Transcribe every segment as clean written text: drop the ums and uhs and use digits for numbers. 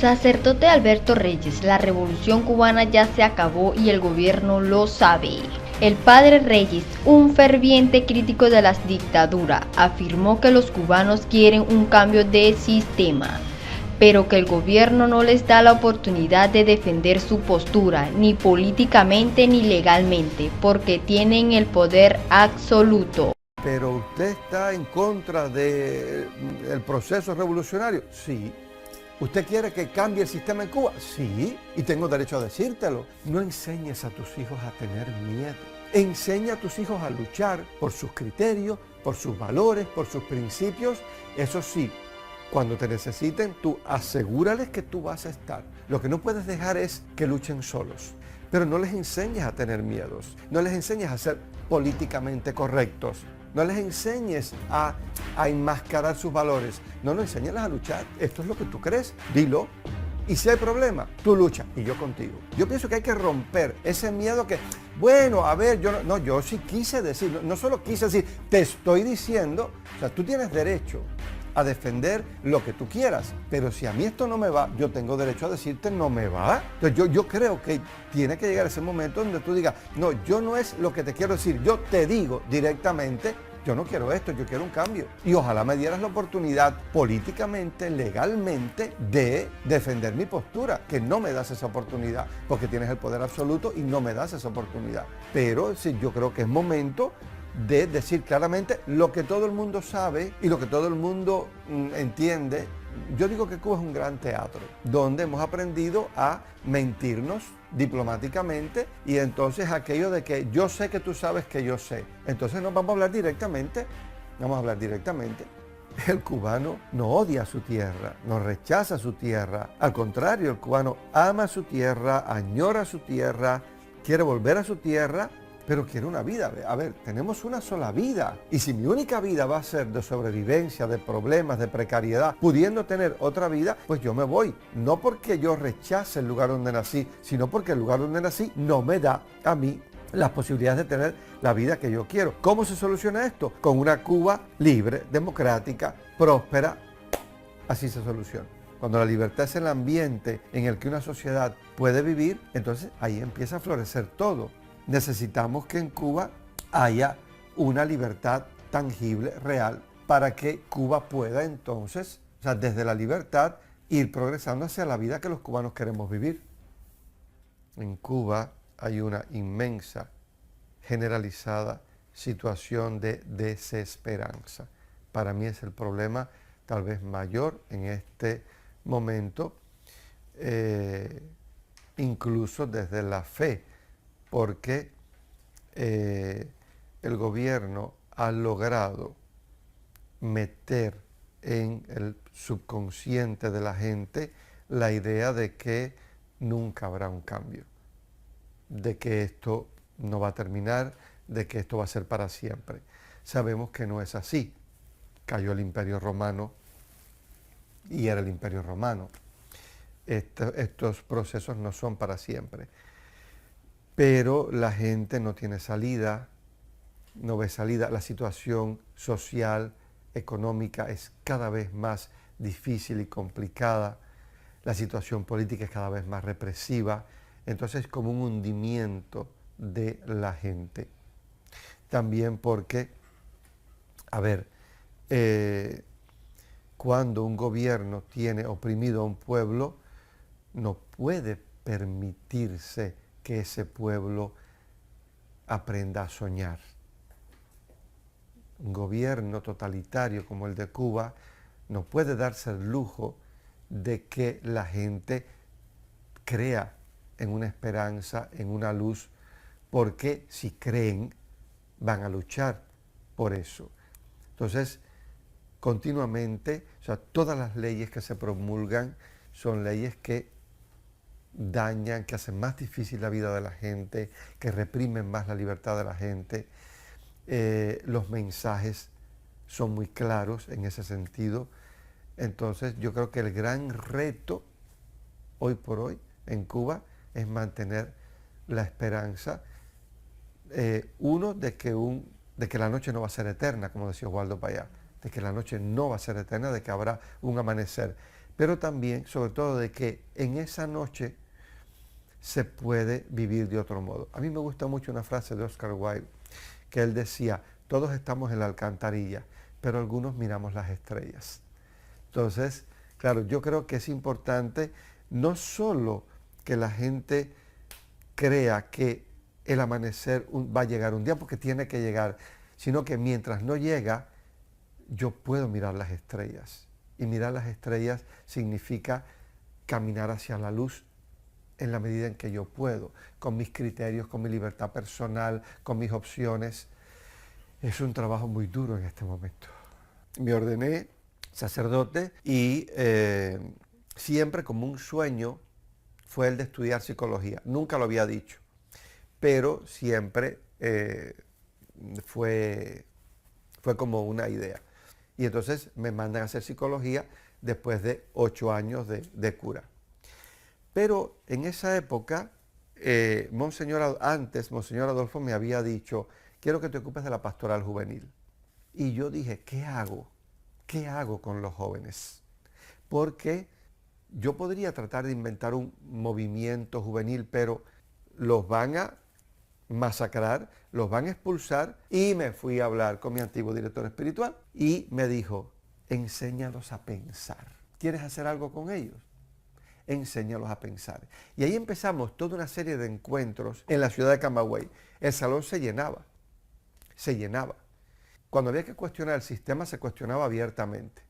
Sacerdote Alberto Reyes, la revolución cubana ya se acabó y el gobierno lo sabe. El padre Reyes, un ferviente crítico de las dictaduras, afirmó que los cubanos quieren un cambio de sistema, pero que el gobierno no les da la oportunidad de defender su postura, ni políticamente ni legalmente, porque tienen el poder absoluto. ¿Pero usted está en contra del proceso revolucionario? Sí. ¿Usted quiere que cambie el sistema en Cuba? Sí, y tengo derecho a decírtelo. No enseñes a tus hijos a tener miedo. Enseña a tus hijos a luchar por sus criterios, por sus valores, por sus principios. Eso sí, cuando te necesiten, tú asegúrales que tú vas a estar. Lo que no puedes dejar es que luchen solos. Pero no les enseñes a tener miedos. No les enseñes a ser políticamente correctos. No les enseñes a enmascarar sus valores. No, enséñales a luchar. Esto es lo que tú crees. Dilo. Y si hay problema, tú luchas y yo contigo. Yo pienso que hay que romper ese miedo que, bueno, a ver, yo sí quise decir, no solo quise decir, te estoy diciendo, o sea, tú tienes derecho a defender lo que tú quieras, pero si a mí esto no me va, yo tengo derecho a decirte no me va. Entonces yo creo que tiene que llegar ese momento donde tú digas, no, yo no es lo que te quiero decir, yo te digo directamente, yo no quiero esto, yo quiero un cambio. Y ojalá me dieras la oportunidad políticamente, legalmente, de defender mi postura, que no me das esa oportunidad, porque tienes el poder absoluto y no me das esa oportunidad. Pero sí, yo creo que es momento de decir claramente lo que todo el mundo sabe y lo que todo el mundo entiende. Yo digo que Cuba es un gran teatro, donde hemos aprendido a mentirnos diplomáticamente y entonces aquello de que yo sé que tú sabes que yo sé. Entonces nos vamos a hablar directamente, El cubano no odia su tierra, no rechaza su tierra. Al contrario, el cubano ama su tierra, añora su tierra, quiere volver a su tierra, pero quiere una vida. A ver, tenemos una sola vida. Y si mi única vida va a ser de sobrevivencia, de problemas, de precariedad, pudiendo tener otra vida, pues yo me voy. No porque yo rechace el lugar donde nací, sino porque el lugar donde nací no me da a mí las posibilidades de tener la vida que yo quiero. ¿Cómo se soluciona esto? Con una Cuba libre, democrática, próspera. Así se soluciona. Cuando la libertad es el ambiente en el que una sociedad puede vivir, entonces ahí empieza a florecer todo. Necesitamos que en Cuba haya una libertad tangible, real, para que Cuba pueda entonces, o sea, desde la libertad, ir progresando hacia la vida que los cubanos queremos vivir. En Cuba hay una inmensa, generalizada situación de desesperanza. Para mí es el problema tal vez mayor en este momento, incluso desde la fe, porque el gobierno ha logrado meter en el subconsciente de la gente la idea de que nunca habrá un cambio, de que esto no va a terminar, de que esto va a ser para siempre. Sabemos que no es así. Cayó el Imperio Romano y era el Imperio Romano. Estos procesos no son para siempre. Pero la gente no tiene salida, no ve salida. La situación social, económica es cada vez más difícil y complicada. La situación política es cada vez más represiva. Entonces es como un hundimiento de la gente. También porque, a ver, cuando un gobierno tiene oprimido a un pueblo, no puede permitirse que ese pueblo aprenda a soñar. Un gobierno totalitario como el de Cuba no puede darse el lujo de que la gente crea en una esperanza, en una luz, porque si creen van a luchar por eso. Entonces, continuamente, o sea, todas las leyes que se promulgan son leyes que dañan, que hacen más difícil la vida de la gente, que reprimen más la libertad de la gente. Los mensajes son muy claros en ese sentido. Entonces yo creo que el gran reto hoy por hoy en Cuba es mantener la esperanza, uno, de que la noche no va a ser eterna, como decía Osvaldo Payá, de que la noche no va a ser eterna, de que habrá un amanecer, pero también, sobre todo, de que en esa noche se puede vivir de otro modo. A mí me gusta mucho una frase de Oscar Wilde, que él decía, todos estamos en la alcantarilla, pero algunos miramos las estrellas. Entonces, claro, yo creo que es importante no solo que la gente crea que el amanecer va a llegar un día, porque tiene que llegar, sino que mientras no llega, yo puedo mirar las estrellas. Y mirar las estrellas significa caminar hacia la luz en la medida en que yo puedo, con mis criterios, con mi libertad personal, con mis opciones. Es un trabajo muy duro en este momento. Me ordené sacerdote y siempre como un sueño fue el de estudiar psicología. Nunca lo había dicho, pero siempre fue como una idea. Y entonces me mandan a hacer psicología después de 8 años de cura. Pero en esa época, Monseñor Adolfo me había dicho, quiero que te ocupes de la pastoral juvenil. Y yo dije, ¿qué hago? ¿Qué hago con los jóvenes? Porque yo podría tratar de inventar un movimiento juvenil, pero los van a masacrar, los van a expulsar, y me fui a hablar con mi antiguo director espiritual y me dijo, enséñalos a pensar. ¿Quieres hacer algo con ellos? Enséñalos a pensar. Y ahí empezamos toda una serie de encuentros en la ciudad de Camagüey. El salón se llenaba. Cuando había que cuestionar el sistema, se cuestionaba abiertamente.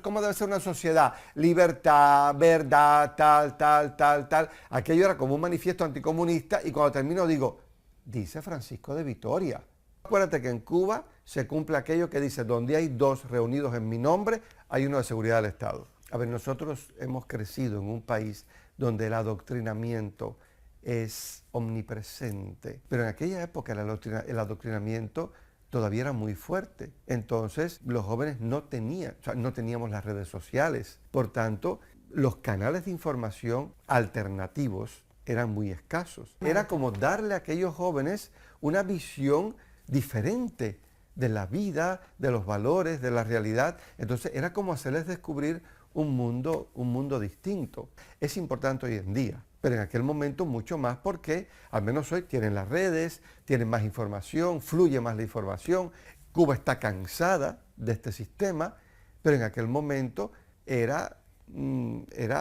¿Cómo debe ser una sociedad? Libertad, verdad, tal. Aquello era como un manifiesto anticomunista, y cuando termino digo, dice Francisco de Vitoria. Acuérdate que en Cuba se cumple aquello que dice, donde hay 2 reunidos en mi nombre, hay uno de seguridad del Estado. A ver, nosotros hemos crecido en un país donde el adoctrinamiento es omnipresente, pero en aquella época el adoctrinamiento todavía era muy fuerte. Entonces los jóvenes no teníamos las redes sociales. Por tanto, los canales de información alternativos eran muy escasos. Era como darle a aquellos jóvenes una visión diferente de la vida, de los valores, de la realidad. Entonces era como hacerles descubrir un mundo distinto. Es importante hoy en día, pero en aquel momento mucho más, porque al menos hoy tienen las redes, tienen más información, fluye más la información. Cuba está cansada de este sistema, pero en aquel momento era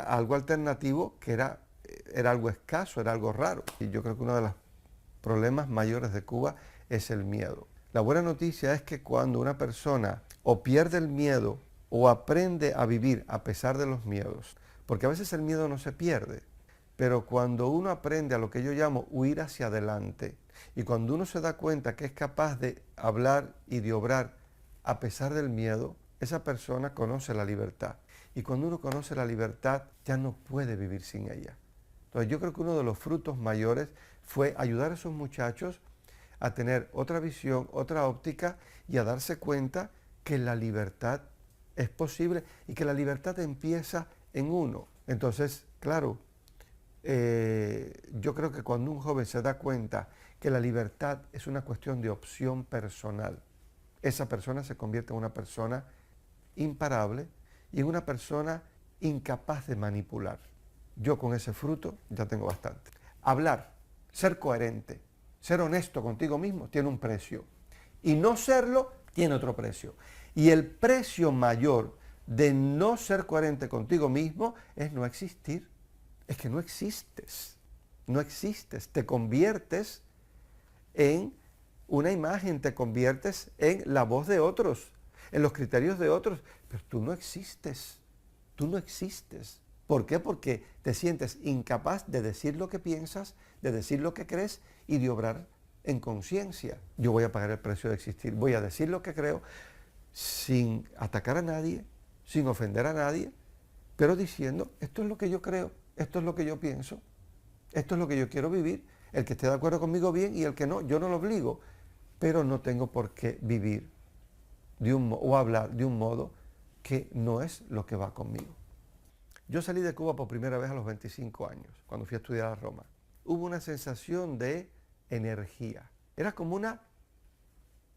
algo alternativo, que era algo escaso, era algo raro. Y yo creo que uno de los problemas mayores de Cuba es el miedo. La buena noticia es que cuando una persona o pierde el miedo o aprende a vivir a pesar de los miedos, porque a veces el miedo no se pierde, pero cuando uno aprende a lo que yo llamo huir hacia adelante, y cuando uno se da cuenta que es capaz de hablar y de obrar a pesar del miedo, esa persona conoce la libertad. Y cuando uno conoce la libertad, ya no puede vivir sin ella. Entonces yo creo que uno de los frutos mayores fue ayudar a esos muchachos a tener otra visión, otra óptica, y a darse cuenta que la libertad es posible y que la libertad empieza en uno. Entonces, claro, yo creo que cuando un joven se da cuenta que la libertad es una cuestión de opción personal, esa persona se convierte en una persona imparable y en una persona incapaz de manipular. Yo con ese fruto ya tengo bastante. Hablar, ser coherente, ser honesto contigo mismo tiene un precio, y no serlo tiene otro precio. Y el precio mayor de no ser coherente contigo mismo es no existir. Es que no existes, te conviertes en una imagen, te conviertes en la voz de otros, en los criterios de otros, pero tú no existes. ¿Por qué? Porque te sientes incapaz de decir lo que piensas, de decir lo que crees y de obrar en conciencia. Yo voy a pagar el precio de existir, voy a decir lo que creo sin atacar a nadie, sin ofender a nadie, pero diciendo, esto es lo que yo creo, esto es lo que yo pienso, esto es lo que yo quiero vivir. El que esté de acuerdo conmigo bien, y el que no, yo no lo obligo, pero no tengo por qué vivir o hablar de un modo que no es lo que va conmigo. Yo salí de Cuba por primera vez a los 25 años, cuando fui a estudiar a Roma. Hubo una sensación de energía. Era como una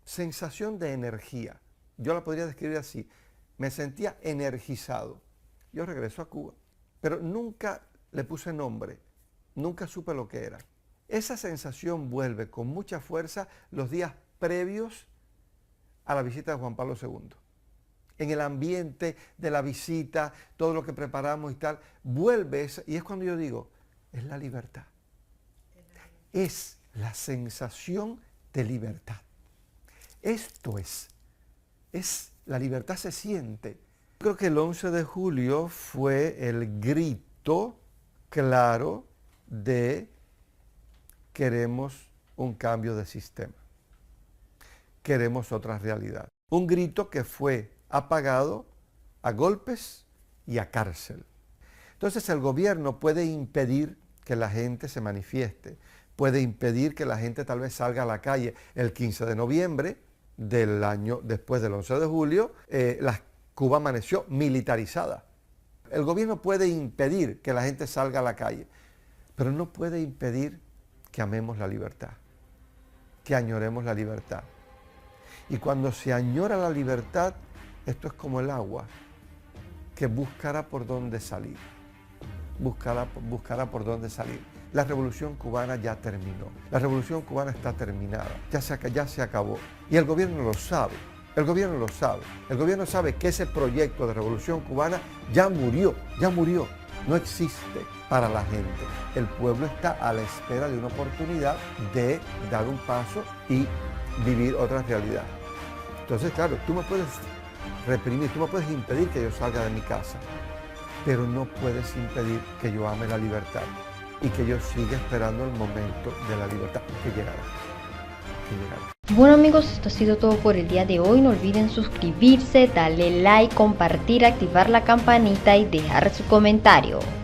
sensación de energía. Yo la podría describir así. Me sentía energizado. yo regreso a Cuba. Pero nunca le puse nombre, nunca supe lo que era. Esa sensación vuelve con mucha fuerza los días previos a la visita de Juan Pablo II. En el ambiente de la visita, todo lo que preparamos y tal, vuelve esa, y es cuando yo digo, es la libertad. Es la sensación de libertad. Esto es la libertad se siente. Creo que el 11 de julio fue el grito claro de queremos un cambio de sistema. Queremos otra realidad. Un grito que fue apagado a golpes y a cárcel. Entonces el gobierno puede impedir que la gente se manifieste, puede impedir que la gente tal vez salga a la calle el 15 de noviembre del año después del 11 de julio, Cuba amaneció militarizada. El gobierno puede impedir que la gente salga a la calle, pero no puede impedir que amemos la libertad, que añoremos la libertad. Y cuando se añora la libertad, esto es como el agua, que buscará por dónde salir. Buscará por dónde salir. La revolución cubana ya terminó. La revolución cubana está terminada. Ya se acabó. Y el gobierno lo sabe. El gobierno lo sabe. El gobierno sabe que ese proyecto de revolución cubana ya murió. No existe para la gente. El pueblo está a la espera de una oportunidad de dar un paso y vivir otra realidad. Entonces, claro, tú me puedes reprimir, tú me puedes impedir que yo salga de mi casa, pero no puedes impedir que yo ame la libertad y que yo siga esperando el momento de la libertad que llegará. Bueno amigos, esto ha sido todo por el día de hoy. No olviden suscribirse, darle like, compartir, activar la campanita y dejar su comentario.